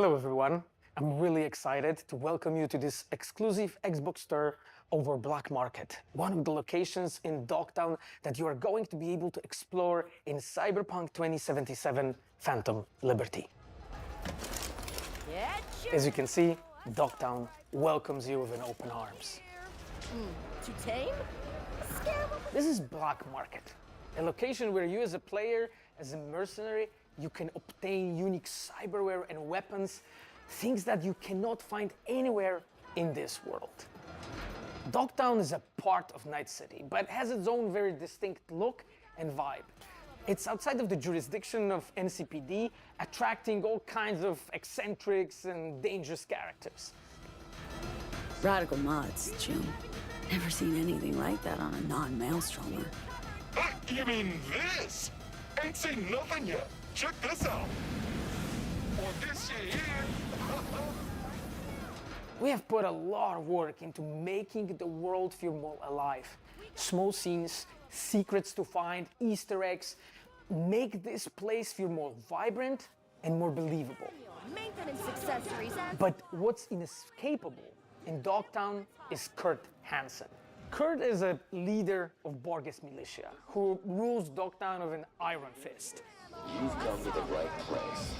Hello everyone, I'm really excited to welcome you to this exclusive Xbox store over Black Market, one of the locations in Dogtown that you are going to be able to explore in Cyberpunk 2077 Phantom Liberty. As you can see, Dogtown welcomes you with an open arms. To tame? This is Black Market, a location where you as a player, as a mercenary, you can obtain unique cyberware and weapons, things that you cannot find anywhere in this world. Dogtown is a part of Night City, but has its own very distinct look and vibe. It's outside of the jurisdiction of NCPD, attracting all kinds of eccentrics and dangerous characters. Radical mods, Jim. Never seen anything like that on a non-maelstromer. You mean this? Ain't seen nothing yet. Check this out. Or this shit here. We have put a lot of work into making the world feel more alive. Small scenes, secrets to find, Easter eggs, make this place feel more vibrant and more believable. Maintenance accessories and... But what's inescapable in Dogtown is Kurt Hansen. Kurt is a leader of Borges militia who rules Dogtown with an iron fist. You've come to the right place.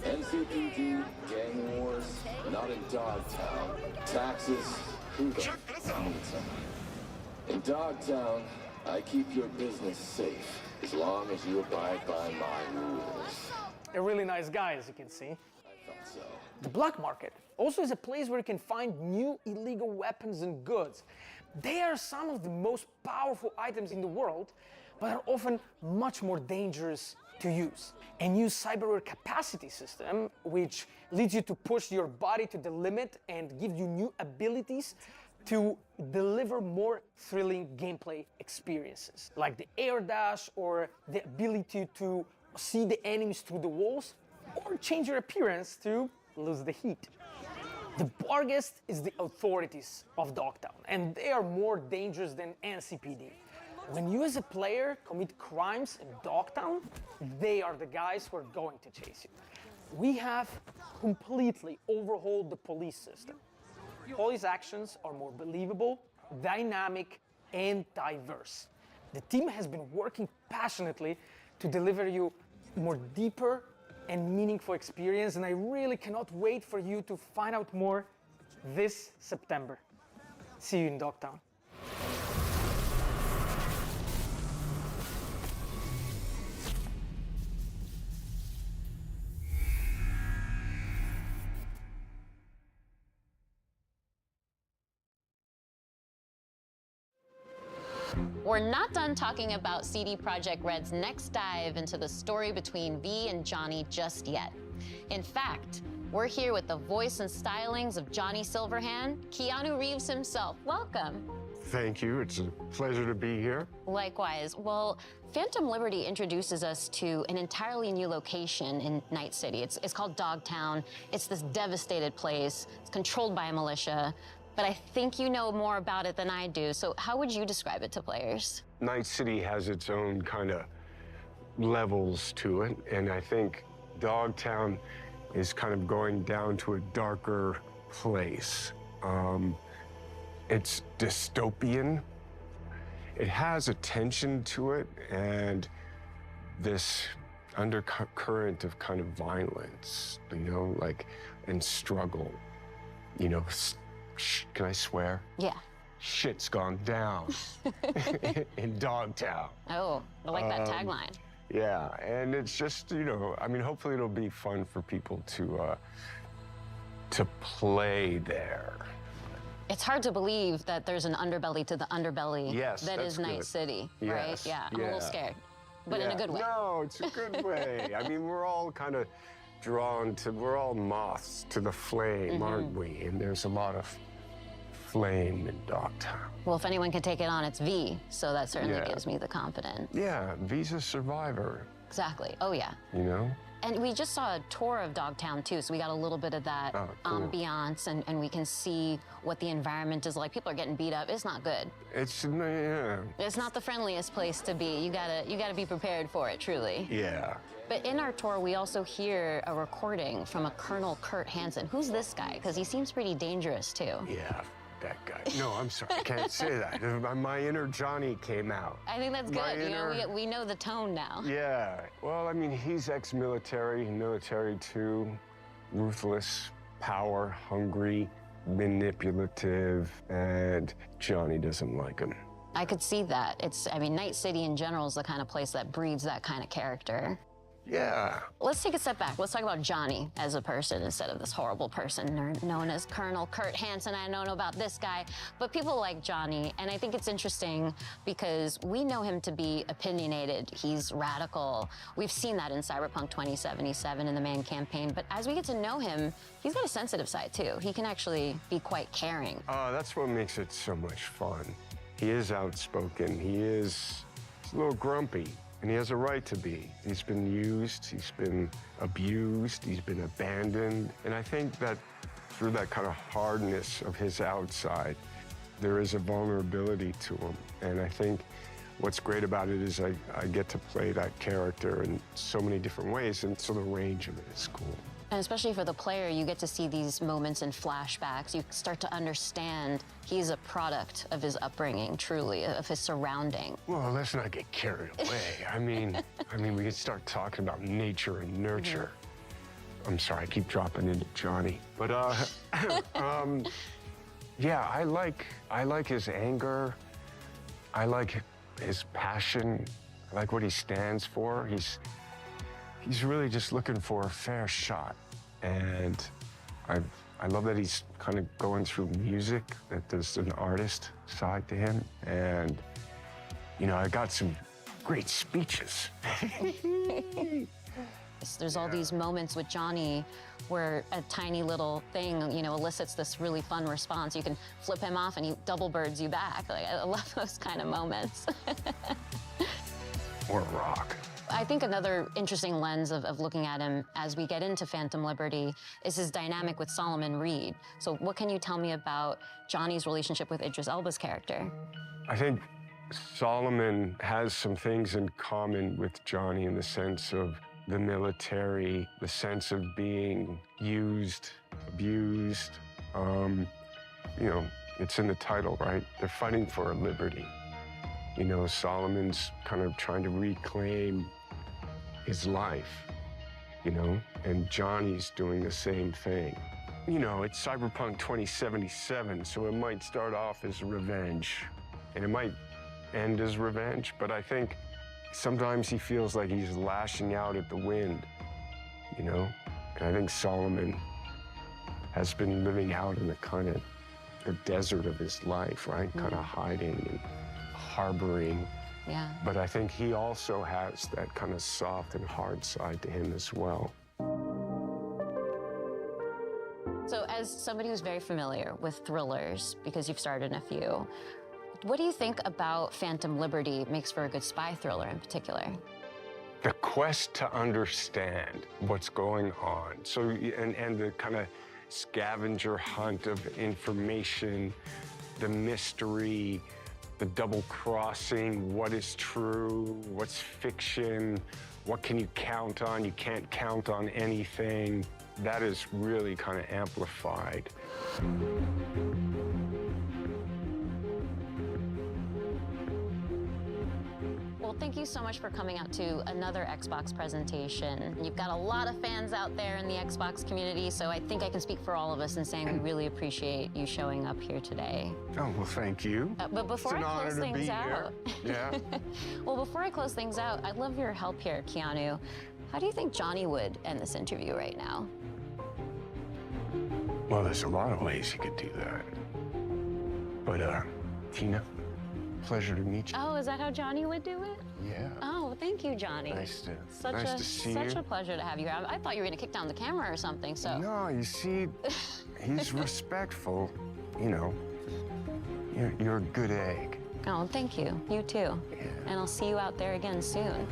NCPD, gang wars, not in Dogtown. Taxes, who the Check this out. needs them? In Dogtown, I keep your business safe as long as you abide by my rules. A really nice guy, as you can see. I thought so. The Black Market also is a place where you can find new illegal weapons and goods. They are some of the most powerful items in the world, but are often much more dangerous to use. A new cyberware capacity system, which leads you to push your body to the limit and give you new abilities to deliver more thrilling gameplay experiences, like the air dash or the ability to see the enemies through the walls, or change your appearance to lose the heat. The Borges is the authorities of Dogtown, and they are more dangerous than NCPD. When you as a player commit crimes in Dogtown, they are the guys who are going to chase you. We have completely overhauled the police system. Police actions are more believable, dynamic, and diverse. The team has been working passionately to deliver you more deeper and meaningful experience, and I really cannot wait for you to find out more this September. See you in Dogtown. We're not done talking about CD Projekt Red's next dive into the story between V and Johnny just yet. In fact, we're here with the voice and stylings of Johnny Silverhand, Keanu Reeves himself. Welcome. Thank you. It's a pleasure to be here. Likewise. Well, Phantom Liberty introduces us to an entirely new location in Night City. It's called Dogtown. It's this devastated place. It's controlled by a militia. But I think you know more about it than I do, so how would you describe it to players? Night City has its own kind of levels to it, and I think Dogtown is kind of going down to a darker place. It's dystopian. It has a tension to it, and this undercurrent of kind of violence, and struggle, Can I swear? Yeah. Shit's gone down in Dogtown. Oh, I like that tagline. Yeah, and it's just, hopefully it'll be fun for people to play there. It's hard to believe that there's an underbelly to the underbelly Yes, that that's is Night good. City, Yes, right? Yeah, I'm a little yeah. scared, but in a Yeah. good way. No, it's a good way. We're all kind of we're all moths to the flame, aren't we? And there's a lot of flame in Dogtown. Well, if anyone can take it on, it's V, so that certainly Yeah. gives me the confidence. Yeah, V's a survivor, Exactly. Oh, yeah. And we just saw a tour of Dogtown too, so we got a little bit of that cool. ambiance, and we can see what the environment is like. People are getting beat up. It's not good. It's, yeah. It's not the friendliest place to be. You gotta be prepared for it, truly. Yeah. But in our tour, we also hear a recording from a Colonel Kurt Hansen. Who's this guy? Because he seems pretty dangerous too. Yeah, that guy. No, I'm sorry, I can't say that. My inner Johnny came out. I think that's My good. You know, inner- we know the tone now. Yeah, well, I mean, he's ex-military, military too, ruthless, power hungry, manipulative, and Johnny doesn't like him. I could see that. I mean, Night City in general is the kind of place that breeds that kind of character. Yeah. Let's take a step back. Let's talk about Johnny as a person instead of this horrible person known as Colonel Kurt Hansen. I don't know about this guy, but people like Johnny, and I think it's interesting because we know him to be opinionated. He's radical. We've seen that in Cyberpunk 2077 in the Man campaign, but as we get to know him, he's got a sensitive side too. He can actually be quite caring. That's what makes it so much fun. He is outspoken. He's a little grumpy. And he has a right to be. He's been used, he's been abused, he's been abandoned. And I think that through that kind of hardness of his outside, there is a vulnerability to him. And I think what's great about it is I get to play that character in so many different ways, and so the range of it is cool. And especially for the player, you get to see these moments in flashbacks. You start to understand he's a product of his upbringing, truly, of his surrounding. Well, let's not get carried away. I mean, we can start talking about nature and nurture. I'm sorry, I keep dropping into Johnny. But, yeah, I like his anger. I like his passion. I like what he stands for. He's really just looking for a fair shot. And I love that he's kind of going through music, that there's an artist side to him. And, you know, I got some great speeches. There's all these moments with Johnny where a tiny little thing, you know, elicits this really fun response. You can flip him off and he double birds you back. Like, I love those kind of moments. Or rock. I think another interesting lens of looking at him as we get into Phantom Liberty is his dynamic with Solomon Reed. So what can you tell me about Johnny's relationship with Idris Elba's character? I think Solomon has some things in common with Johnny in the sense of the military, the sense of being used, abused. You know, it's in the title, right? They're fighting for a liberty. You know, Solomon's kind of trying to reclaim his life, you know, and Johnny's doing the same thing. You know, it's Cyberpunk 2077, so it might start off as revenge, and it might end as revenge, but I think sometimes he feels like he's lashing out at the wind, you know? And I think Solomon has been living out in the kind of the desert of his life, right? Kind of hiding and harboring. Yeah. But I think he also has that kind of soft and hard side to him as well. So as somebody who's very familiar with thrillers, because you've starred in a few, what do you think about Phantom Liberty makes for a good spy thriller in particular? The quest to understand what's going on. So, and the kind of scavenger hunt of information, the mystery, the double crossing, what is true, what's fiction, what can you count on, you can't count on anything. That is really kind of amplified. Well, thank you so much for coming out to another Xbox presentation. You've got a lot of fans out there in the Xbox community, so I think I can speak for all of us in saying we really appreciate you showing up here today. Oh, well, thank you. But before It's an I honor close to things be out, here. Yeah. well, before I close things out, I'd love your help here, Keanu. How do you think Johnny would end this interview right now? Well, there's a lot of ways you could do that. But, Tina, pleasure to meet you. Oh, is that how Johnny would do it? Yeah. Oh, thank you, Johnny. Nice to see Such you. a pleasure to have you here. I thought you were gonna kick down the camera or something, so. No, you see, he's respectful. You know, you're a good egg. Oh, thank you. You too. Yeah. And I'll see you out there again soon.